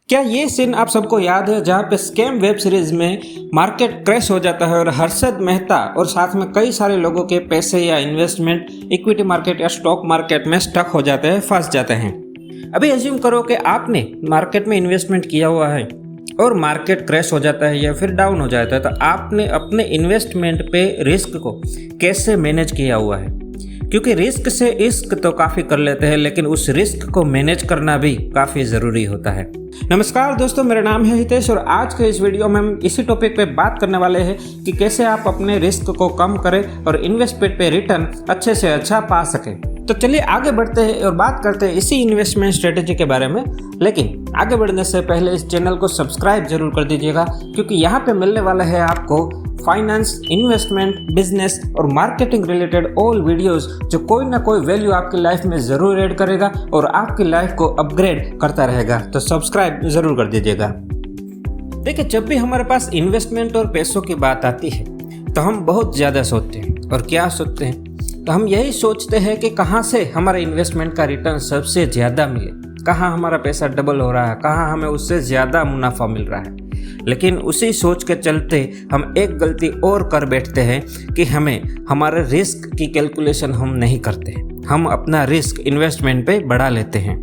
क्या ये सीन आप सबको याद है जहाँ पे स्कैम वेब सीरीज में मार्केट क्रैश हो जाता है और हर्षद मेहता और साथ में कई सारे लोगों के पैसे या इन्वेस्टमेंट इक्विटी मार्केट या स्टॉक मार्केट में स्टक हो जाते हैं, फंस जाते हैं। अभी एज्यूम करो कि आपने मार्केट में इन्वेस्टमेंट किया हुआ है और मार्केट क्रैश हो जाता है या फिर डाउन हो जाता है, तो आपने अपने इन्वेस्टमेंट पे रिस्क को कैसे मैनेज किया हुआ है। क्योंकि रिस्क से इश्क तो काफ़ी कर लेते हैं, लेकिन उस रिस्क को मैनेज करना भी काफ़ी ज़रूरी होता है। नमस्कार दोस्तों, मेरा नाम है हितेश और आज के इस वीडियो में हम इसी टॉपिक पे बात करने वाले हैं कि कैसे आप अपने रिस्क को कम करें और इन्वेस्टमेंट पे रिटर्न अच्छे से अच्छा पा सकें। तो चलिए आगे बढ़ते हैं और बात करते हैं इसी इन्वेस्टमेंट स्ट्रेटेजी के बारे में। लेकिन आगे बढ़ने से पहले इस चैनल को सब्सक्राइब जरूर कर दीजिएगा, क्योंकि यहाँ पे मिलने वाला है आपको फाइनेंस, इन्वेस्टमेंट, बिजनेस और मार्केटिंग रिलेटेड ऑल वीडियोस जो कोई ना कोई वैल्यू आपकी लाइफ में ज़रूर ऐड करेगा और आपकी लाइफ को अपग्रेड करता रहेगा। तो सब्सक्राइब ज़रूर कर दीजिएगा। देखिए, जब भी हमारे पास इन्वेस्टमेंट और पैसों की बात आती है तो हम बहुत ज़्यादा सोचते हैं। और क्या सोचते हैं? तो हम यही सोचते हैं कि कहाँ से हमारे इन्वेस्टमेंट का रिटर्न सबसे ज़्यादा मिले, कहाँ हमारा पैसा डबल हो रहा है, कहाँ हमें उससे ज़्यादा मुनाफा मिल रहा है। लेकिन उसी सोच के चलते हम एक गलती और कर बैठते हैं कि हमारे रिस्क की कैलकुलेशन हम नहीं करते। हम अपना रिस्क इन्वेस्टमेंट पे बढ़ा लेते हैं।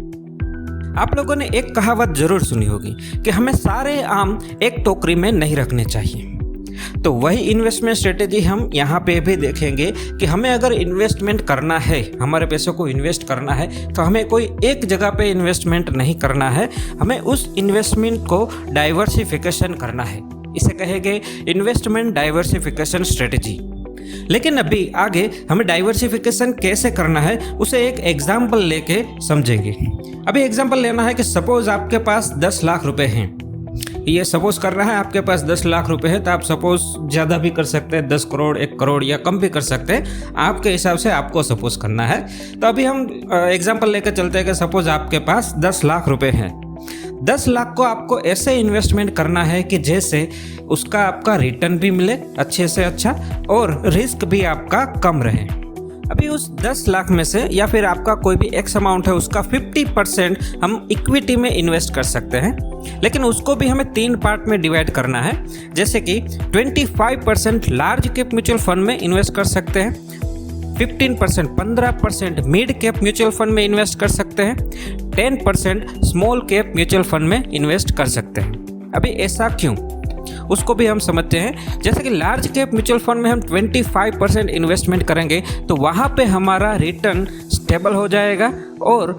आप लोगों ने एक कहावत ज़रूर सुनी होगी कि हमें सारे आम एक टोकरी में नहीं रखने चाहिए। तो वही इन्वेस्टमेंट स्ट्रेटेजी हम यहाँ पे भी देखेंगे कि हमें अगर इन्वेस्टमेंट करना है, हमारे पैसों को इन्वेस्ट करना है, तो हमें कोई एक जगह पे इन्वेस्टमेंट नहीं करना है, हमें उस इन्वेस्टमेंट को डाइवर्सिफिकेशन करना है। इसे कहेंगे इन्वेस्टमेंट डाइवर्सिफिकेशन स्ट्रेटेजी। लेकिन अभी आगे हमें डाइवर्सिफिकेशन कैसे करना है उसे एक एग्जाम्पल लेके समझेंगे। अभी एग्जाम्पल लेना है कि सपोज आपके पास 10 लाख रुपए हैं। ये सपोज कर रहा है आपके पास 10 लाख रुपए है, तो आप सपोज ज़्यादा भी कर सकते हैं, 10 करोड़, 1 करोड़ या कम भी कर सकते हैं। आपके हिसाब से आपको सपोज करना है। तो अभी हम एग्जांपल लेकर चलते हैं कि सपोज आपके पास 10 लाख रुपए हैं। 10 लाख को आपको ऐसे इन्वेस्टमेंट करना है कि जैसे उसका आपका रिटर्न भी मिले अच्छे से अच्छा और रिस्क भी आपका कम रहे। अभी उस 10 लाख में से या फिर आपका कोई भी एक्स अमाउंट है, उसका 50% हम इक्विटी में इन्वेस्ट कर सकते हैं। लेकिन उसको भी हमें 3 पार्ट में डिवाइड करना है। जैसे कि 25% लार्ज कैप म्यूचुअल फंड में इन्वेस्ट कर सकते हैं, 15% मिड कैप म्यूचुअल फंड में इन्वेस्ट कर सकते हैं, 10% स्मॉल कैप म्यूचुअल फंड में इन्वेस्ट कर सकते हैं। अभी ऐसा क्यों, उसको भी हम समझते हैं। जैसे कि लार्ज कैप म्यूचुअल फंड में हम 25% इन्वेस्टमेंट करेंगे तो वहाँ पे हमारा रिटर्न स्टेबल हो जाएगा और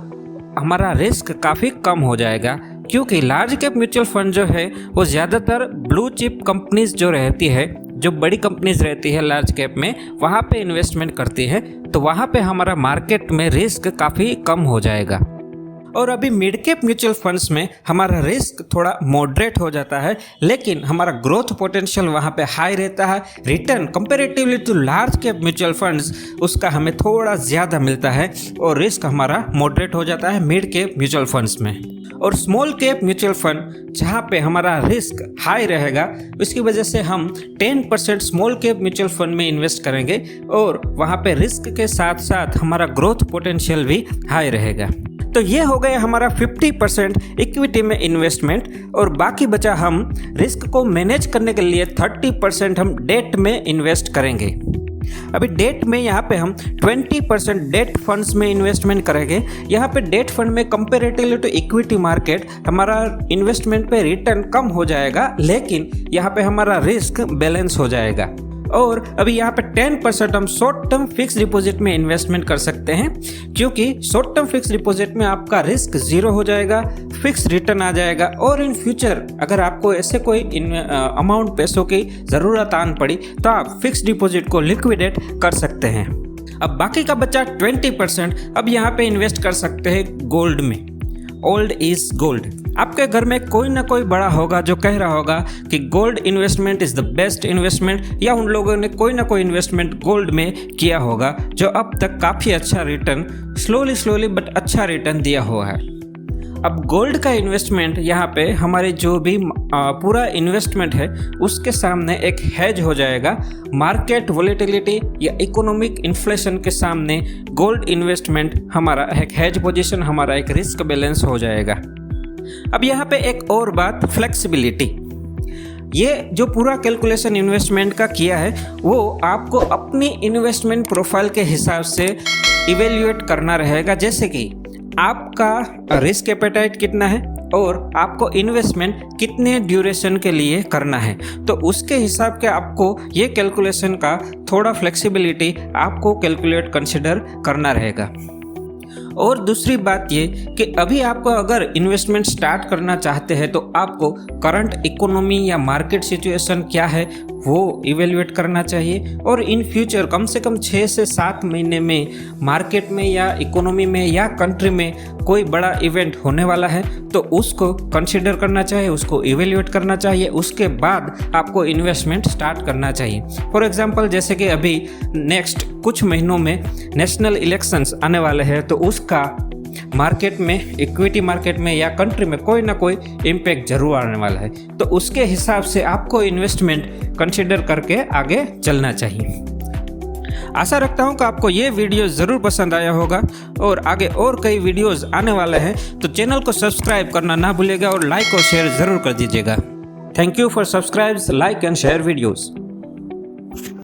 हमारा रिस्क काफ़ी कम हो जाएगा। क्योंकि लार्ज कैप म्यूचुअल फंड जो है वो ज़्यादातर ब्लू चिप कंपनीज जो रहती है, जो बड़ी कंपनीज रहती है लार्ज कैप में, वहाँ पे इन्वेस्टमेंट करती है। तो वहाँ पे हमारा मार्केट में रिस्क काफ़ी कम हो जाएगा। और अभी मिड कैप म्यूचुअल फंड्स में हमारा रिस्क थोड़ा मॉडरेट हो जाता है, लेकिन हमारा ग्रोथ पोटेंशियल वहाँ पे हाई रहता है। Return comparatively to large cap mutual funds उसका हमें थोड़ा ज़्यादा मिलता है और रिस्क हमारा मॉडरेट हो जाता है मिड कैप म्यूचुअल फंड्स में। और स्मॉल कैप म्यूचुअल फंड जहाँ पे हमारा रिस्क हाई रहेगा, उसकी वजह से हम 10% स्मॉल कैप म्यूचुअल फंड में इन्वेस्ट करेंगे और वहाँ पे रिस्क के साथ साथ हमारा ग्रोथ पोटेंशियल भी हाई रहेगा। तो ये हो गया हमारा 50% इक्विटी में इन्वेस्टमेंट और बाकी बचा हम रिस्क को मैनेज करने के लिए 30% हम डेट में इन्वेस्ट करेंगे। अभी डेट में यहाँ पे हम 20% डेट फंड्स में इन्वेस्टमेंट करेंगे। यहाँ पे डेट फंड में कंपैरेटिवली टू इक्विटी मार्केट हमारा इन्वेस्टमेंट पे रिटर्न कम हो जाएगा, लेकिन यहाँ पे हमारा रिस्क बैलेंस हो जाएगा। और अभी यहाँ पे 10% हम शॉर्ट टर्म फिक्स डिपॉजिट में इन्वेस्टमेंट कर सकते हैं, क्योंकि शॉर्ट टर्म फिक्स डिपॉजिट में आपका रिस्क 0 हो जाएगा, फिक्स रिटर्न आ जाएगा। और इन फ्यूचर अगर आपको ऐसे कोई अमाउंट पैसों की ज़रूरत आन पड़ी तो आप फिक्स डिपॉजिट को लिक्विडेट कर सकते हैं। अब बाकी का बचा 20%, अब यहाँ पे इन्वेस्ट कर सकते हैं गोल्ड में। Old is gold. आपके घर में कोई ना कोई बड़ा होगा जो कह रहा होगा कि gold investment is the best investment, या उन लोगों ने कोई ना कोई इन्वेस्टमेंट गोल्ड में किया होगा जो अब तक काफ़ी अच्छा रिटर्न, स्लोली बट अच्छा रिटर्न दिया हुआ है। अब गोल्ड का इन्वेस्टमेंट यहाँ पे हमारे जो भी पूरा इन्वेस्टमेंट है उसके सामने एक हेज हो जाएगा। मार्केट वोलेटिलिटी या इकोनॉमिक इन्फ्लेशन के सामने गोल्ड इन्वेस्टमेंट हमारा एक हेज पोजीशन, हमारा एक रिस्क बैलेंस हो जाएगा। अब यहाँ पे एक और बात, फ्लेक्सिबिलिटी। ये जो पूरा कैलकुलेशन इन्वेस्टमेंट का किया है वो आपको अपनी इन्वेस्टमेंट प्रोफाइल के हिसाब से इवेल्युएट करना रहेगा, जैसे कि आपका रिस्क एपेटाइट कितना है और आपको इन्वेस्टमेंट कितने ड्यूरेशन के लिए करना है। तो उसके हिसाब के आपको ये कैलकुलेशन का थोड़ा फ्लेक्सिबिलिटी आपको कैलकुलेट कंसिडर करना रहेगा। और दूसरी बात ये कि अभी आपको अगर इन्वेस्टमेंट स्टार्ट करना चाहते हैं तो आपको करंट इकोनॉमी या मार्केट सिचुएशन क्या है वो इवेल्युएट करना चाहिए, और इन फ्यूचर कम से कम 6 से 7 महीने में मार्केट में या इकोनॉमी में या कंट्री में कोई बड़ा इवेंट होने वाला है तो उसको कंसिडर करना चाहिए, उसको इवेल्युएट करना चाहिए, उसके बाद आपको इन्वेस्टमेंट स्टार्ट करना चाहिए। फॉर एग्जांपल जैसे कि अभी नेक्स्ट कुछ महीनों में नेशनल इलेक्शंस आने वाले हैं तो उसका मार्केट में, इक्विटी मार्केट में या कंट्री में कोई ना कोई इम्पैक्ट जरूर आने वाला है। तो उसके हिसाब से आपको इन्वेस्टमेंट कंसिडर करके आगे चलना चाहिए। आशा रखता हूँ कि आपको ये वीडियो ज़रूर पसंद आया होगा और आगे और कई वीडियोस आने वाले हैं, तो चैनल को सब्सक्राइब करना ना भूलिएगा और लाइक और शेयर ज़रूर कर दीजिएगा। Thank you for subscribe, like and share videos.